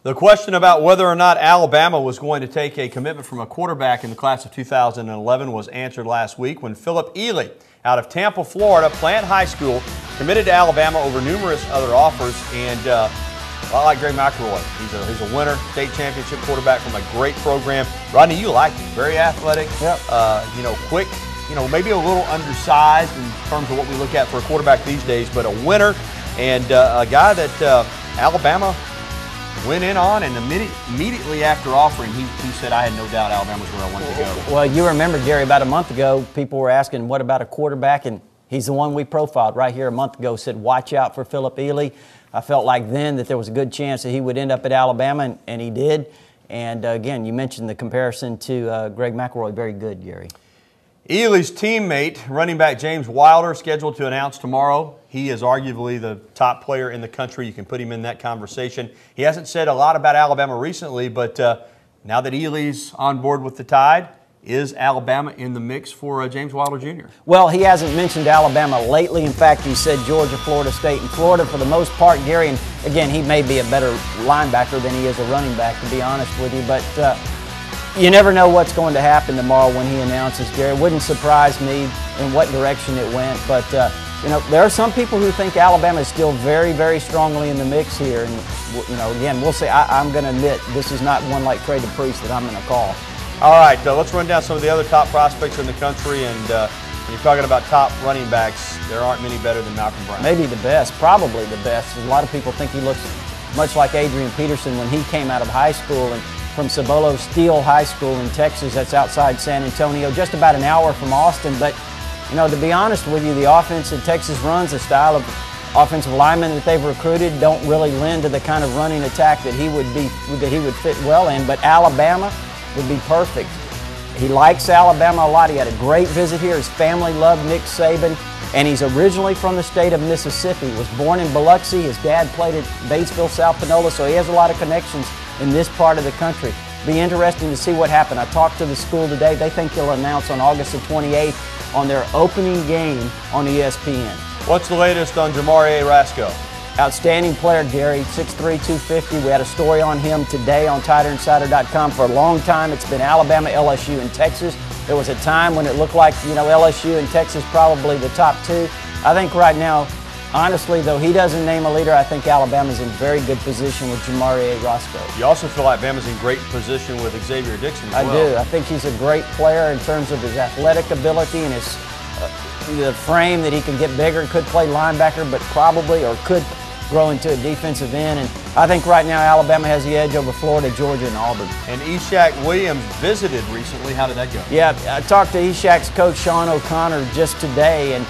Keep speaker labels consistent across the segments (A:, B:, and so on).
A: The question about whether or not Alabama was going to take a commitment from a quarterback in the class of 2011 was answered last week when Philip Ely, out of Tampa, Florida, Plant High School, committed to Alabama over numerous other offers. And I like Greg McElroy. He's a winner, state championship quarterback from a great program. Rodney, you like him. Very athletic,
B: yep.
A: Quick, maybe a little undersized in terms of what we look at for a quarterback these days, but a winner and a guy that Alabama went in on, and immediately after offering, he said, I had no doubt Alabama was where I wanted to go.
B: Well, you remember, Gary, about a month ago, people were asking, what about a quarterback? And he's the one we profiled right here a month ago, said, watch out for Philip Ely. I felt like then that there was a good chance that he would end up at Alabama, and he did. And again, you mentioned the comparison to Greg McElroy. Very good, Gary.
A: Ely's teammate, running back James Wilder, scheduled to announce tomorrow. He is arguably the top player in the country. You can put him in that conversation. He hasn't said a lot about Alabama recently, but now that Ely's on board with the Tide, is Alabama in the mix for James Wilder Jr.?
B: Well, he hasn't mentioned Alabama lately. In fact, he said Georgia, Florida State, and Florida for the most part, Gary. And again, he may be a better linebacker than he is a running back, to be honest with you. But you never know what's going to happen tomorrow when he announces, Gary. It wouldn't surprise me in what direction it went. But, there are some people who think Alabama is still very, very strongly in the mix here. And, again, we'll see. I'm going to admit this is not one like Trey DePriest that I'm going to call.
A: All right, let's run down some of the other top prospects in the country. And when you're talking about top running backs, there aren't many better than Malcolm Brown.
B: Maybe the best, probably the best. A lot of people think he looks much like Adrian Peterson when he came out of high school and from Cibolo Steele High School in Texas. That's outside San Antonio, just about an hour from Austin. But, to be honest with you, the offense that Texas runs, the style of offensive linemen that they've recruited don't really lend to the kind of running attack that he would fit well in. But Alabama would be perfect. He likes Alabama a lot. He had a great visit here. His family loved Nick Saban, and he's originally from the state of Mississippi. He was born in Biloxi. His dad played at Batesville, South Panola, so he has a lot of connections in this part of the country. Be interesting to see what happened. I talked to the school today. They think they'll announce on August the 28th on their opening game on ESPN.
A: What's the latest on Jamari Rasco?
B: Outstanding player, Gary, 6'3", 250. We had a story on him today on TiderInsider.com. For a long time, it's been Alabama, LSU, and Texas. There was a time when it looked like, LSU and Texas probably the top two. I think right now, honestly, though he doesn't name a leader, I think Alabama's in very good position with Jamari Rasco.
A: You also feel like Alabama's in great position with Xavier Dixon as well.
B: I do. I think he's a great player in terms of his athletic ability and his the frame that he can get bigger, could play linebacker, but probably or could grow into a defensive end. And I think right now Alabama has the edge over Florida, Georgia, and Auburn.
A: And Ishaq Williams visited recently. How did that go?
B: Yeah, I talked to Ishaq's coach, Sean O'Connor, just today. And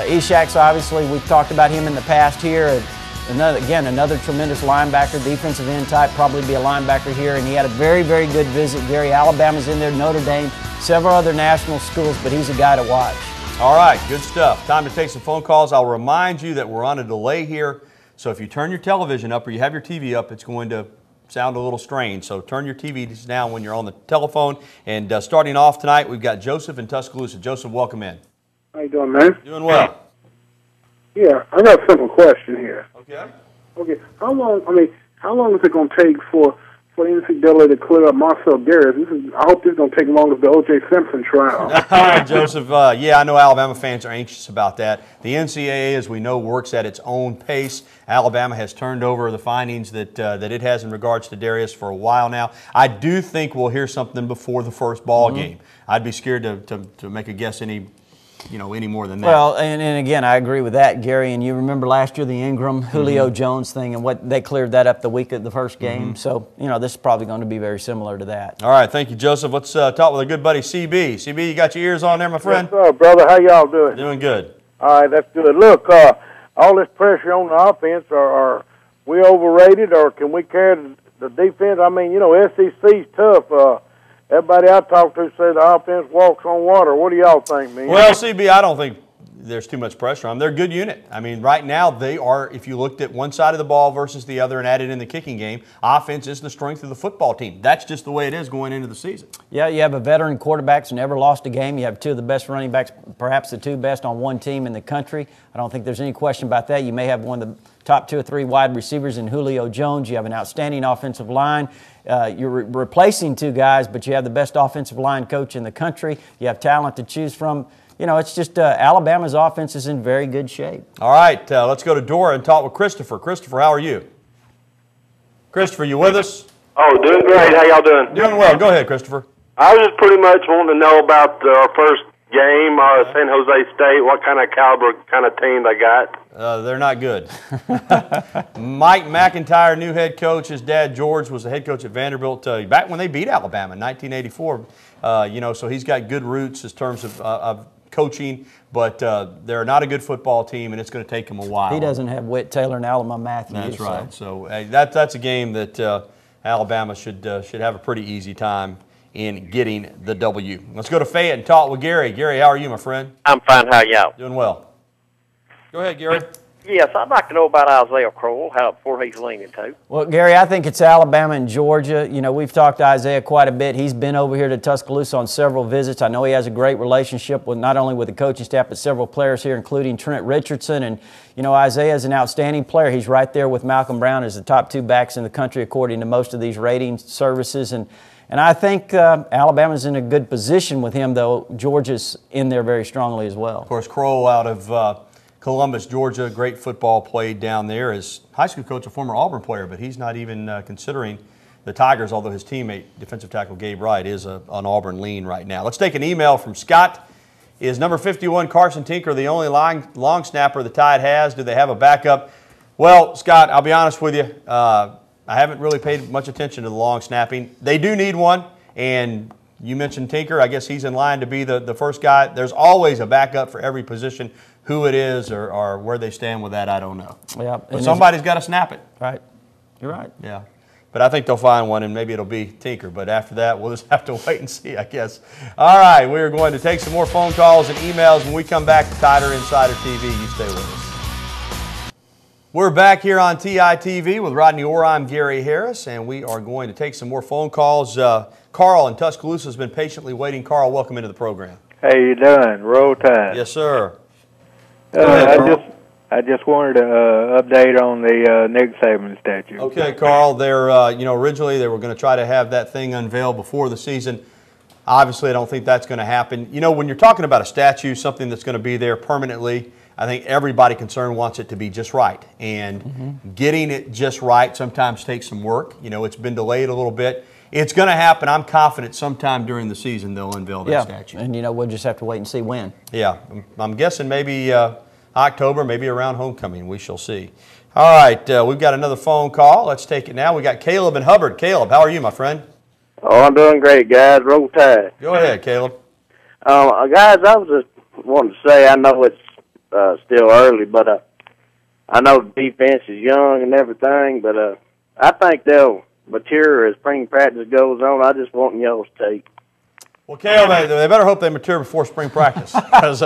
B: Ishaq's obviously, we've talked about him in the past here. Another tremendous linebacker, defensive end type, probably be a linebacker here. And he had a very, very good visit. Gary, Alabama's in there, Notre Dame, several other national schools, but he's a guy to watch.
A: All right, good stuff. Time to take some phone calls. I'll remind you that we're on a delay here. So if you turn your television up or you have your TV up, it's going to sound a little strange. So turn your TVs down when you're on the telephone. And starting off tonight, we've got Joseph in Tuscaloosa. Joseph, welcome in.
C: How you doing, man?
A: Doing well.
C: Yeah, I got a simple question here.
A: Okay.
C: Okay, how long is it going to take for the NCAA to clear up Marcel Darius? I hope this is going to take longer than the O.J. Simpson trial.
A: All right, Joseph. Yeah, I know Alabama fans are anxious about that. The NCAA, as we know, works at its own pace. Alabama has turned over the findings that it has in regards to Darius for a while now. I do think we'll hear something before the first ball game. I'd be scared to make a guess any more than that.
B: Well, and again, I agree with that, Gary. And you remember last year the Ingram, Julio Jones thing, and what they cleared that up the week of the first game. So, this is probably going to be very similar to that.
A: All right, thank you, Joseph. Let's talk with a good buddy, CB. CB, you got your ears on there, my friend?
D: Yes, sir, brother. How y'all doing?
A: Doing good.
D: All right, that's good. Look, all this pressure on the offense, are we overrated, or can we carry the defense? I mean, SEC's tough. Everybody I talk to says the offense walks on water. What do y'all think, man?
A: Well, CB, I don't think there's too much pressure on them. They're a good unit. I mean, right now they are, if you looked at one side of the ball versus the other and added in the kicking game, offense is the strength of the football team. That's just the way it is going into the season.
B: Yeah, you have a veteran quarterback who never lost a game. You have two of the best running backs, perhaps the two best on one team in the country. I don't think there's any question about that. You may have one of the top 2 or 3 wide receivers in Julio Jones. You have an outstanding offensive line. You're replacing 2 guys, but you have the best offensive line coach in the country. You have talent to choose from. You know, it's just Alabama's offense is in very good shape.
A: All right, let's go to Dora and talk with Christopher. Christopher, how are you? Christopher, you with us?
E: Oh, doing great. How y'all doing?
A: Doing well. Go ahead, Christopher.
E: I was just pretty much wanting to know about our first game, San Jose State, what kind of caliber kind of team they got.
A: They're not good. Mike McIntyre, new head coach. His dad, George, was the head coach at Vanderbilt back when they beat Alabama in 1984. So he's got good roots in terms of coaching, but they're not a good football team, and it's going to take them a while.
B: He doesn't have Whit Taylor and Alabama Matthews.
A: That's right. So that's a game that Alabama should have a pretty easy time in getting the W. Let's go to Fayette and talk with Gary. Gary, how are you, my friend?
F: I'm fine. How y'all?
A: Doing well. Go ahead, Gary.
F: Yes, I'd like to know about Isaiah Crowell, how far he's leaning to.
B: Well, Gary, I think it's Alabama and Georgia. You know, we've talked to Isaiah quite a bit. He's been over here to Tuscaloosa on several visits. I know he has a great relationship with not only with the coaching staff, but several players here, including Trent Richardson. And, you know, Isaiah is an outstanding player. He's right there with Malcolm Brown as the top 2 backs in the country, according to most of these rating services. And I think Alabama's in a good position with him, though Georgia's in there very strongly as well.
A: Of course, Crowell out of Columbus, Georgia, great football played down there. His high school coach, a former Auburn player, but he's not even considering the Tigers, although his teammate, defensive tackle Gabe Wright, is an Auburn lean right now. Let's take an email from Scott. Is number 51 Carson Tinker the only long snapper the Tide has? Do they have a backup? Well, Scott, I'll be honest with you. I haven't really paid much attention to the long snapping. They do need one, and you mentioned Tinker. I guess he's in line to be the first guy. There's always a backup for every position. Who it is or where they stand with that, I don't know.
B: Yeah,
A: but somebody's got to snap it.
B: Right. You're right.
A: Yeah. But I think they'll find one, and maybe it'll be Tinker. But after that, we'll just have to wait and see, I guess. All right, we're going to take some more phone calls and emails. When we come back to Tider Insider TV, you stay with us. We're back here on TITV with Rodney Orr. I'm Gary Harris, and we are going to take some more phone calls. Carl in Tuscaloosa has been patiently waiting. Carl, welcome into the program.
G: How you doing? Roll Tide.
A: Yes, sir.
G: I just wanted to update on the Nick Saban statue.
A: Okay, Carl. They're originally they were going to try to have that thing unveiled before the season. Obviously, I don't think that's going to happen. You know, when you're talking about a statue, something that's going to be there permanently, I think everybody concerned wants it to be just right. And getting it just right sometimes takes some work. You know, it's been delayed a little bit. It's going to happen. I'm confident sometime during the season they'll unveil that statue.
B: And, you know, we'll just have to wait and see when.
A: Yeah, I'm guessing maybe October, maybe around homecoming. We shall see. All right, we've got another phone call. Let's take it now. We got Caleb in Hubbard. Caleb, how are you, my friend?
H: Oh, I'm doing great, guys. Roll Tide.
A: Go ahead, Caleb.
H: Guys, I was just wanting to say, I know it's still early, but I know the defense is young and everything, but I think they'll mature as spring practice goes on. I just want y'all's take.
A: Well, Caleb, they better hope they mature before spring practice, because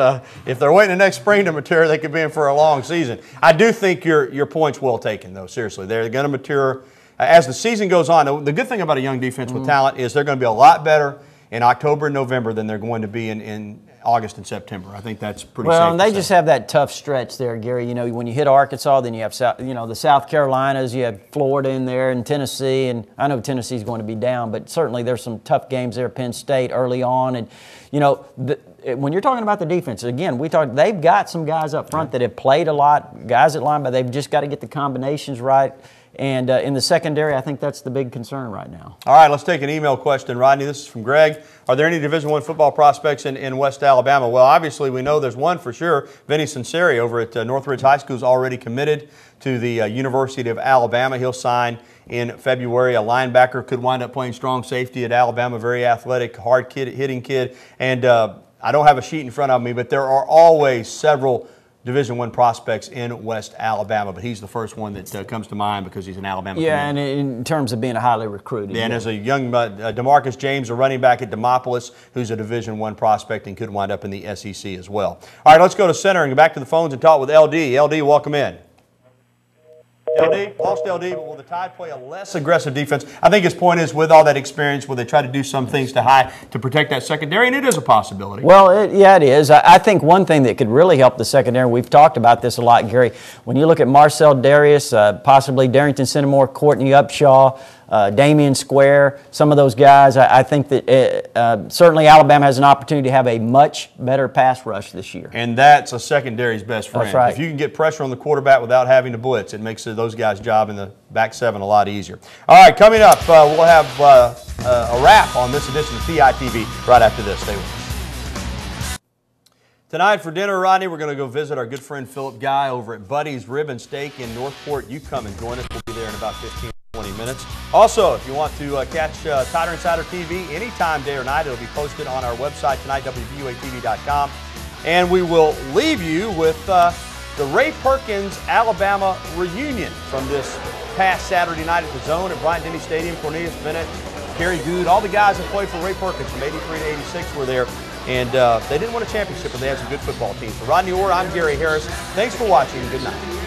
A: if they're waiting the next spring to mature, they could be in for a long season. I do think your point's well taken, though. Seriously, they're going to mature as the season goes on. The good thing about a young defense with talent is they're going to be a lot better in October and November than they're going to be in August and September. I think that's pretty safe.
B: Well, and they just have that tough stretch there, Gary. You know, when you hit Arkansas, then you have the South Carolinas, you have Florida in there, and Tennessee. And I know Tennessee's going to be down, but certainly there's some tough games there. Penn State early on, and you know, when you're talking about the defense, again, they've got some guys up front that have played a lot, guys at line, but they've just got to get the combinations right. And in the secondary, I think that's the big concern right now.
A: All right, let's take an email question, Rodney. This is from Greg. Are there any Division I football prospects in West Alabama? Well, obviously, we know there's one for sure. Vinny Sinceri over at Northridge High School is already committed to the University of Alabama. He'll sign in February. A linebacker could wind up playing strong safety at Alabama. Very athletic, hard hitting kid. And I don't have a sheet in front of me, but there are always several Division I prospects in West Alabama, but he's the first one that comes to mind because he's an Alabama
B: Yeah,
A: commitment.
B: and in terms of being a highly recruited.
A: Yeah, and there's a young DeMarcus James, a running back at Demopolis, who's a Division I prospect and could wind up in the SEC as well. All right, let's go to center and go back to the phones and talk with LD. LD, welcome in. LD, lost LD, but will the Tide play a less aggressive defense? I think his point is with all that experience, will they try to do some things to protect that secondary? And it is a possibility.
B: Well, yeah, it is. I think one thing that could really help the secondary, we've talked about this a lot, Gary, when you look at Marcel Darius, possibly Darrington Centimore, Courtney Upshaw, Damian Square, some of those guys, I think that certainly Alabama has an opportunity to have a much better pass rush this year.
A: And that's a secondary's best friend.
B: That's right.
A: If you can get pressure on the quarterback without having to blitz, it makes those guys' job in the back seven a lot easier. All right, coming up, we'll have a wrap on this edition of TITV right after this. Stay with us. Tonight for dinner, Rodney, we're going to go visit our good friend Philip Guy over at Buddy's Rib and Steak in Northport. You come and join us. We'll be there in about 15 20 minutes. Also, if you want to catch Tider Insider TV anytime, day or night, it'll be posted on our website tonight, WVUATV.com. And we will leave you with the Ray Perkins Alabama reunion from this past Saturday night at the Zone at Bryant-Denny Stadium. Cornelius Bennett, Kerry Good, all the guys that played for Ray Perkins from 83 to 86 were there. And they didn't win a championship, but they had some good football teams. For Rodney Orr, I'm Gary Harris. Thanks for watching, and good night.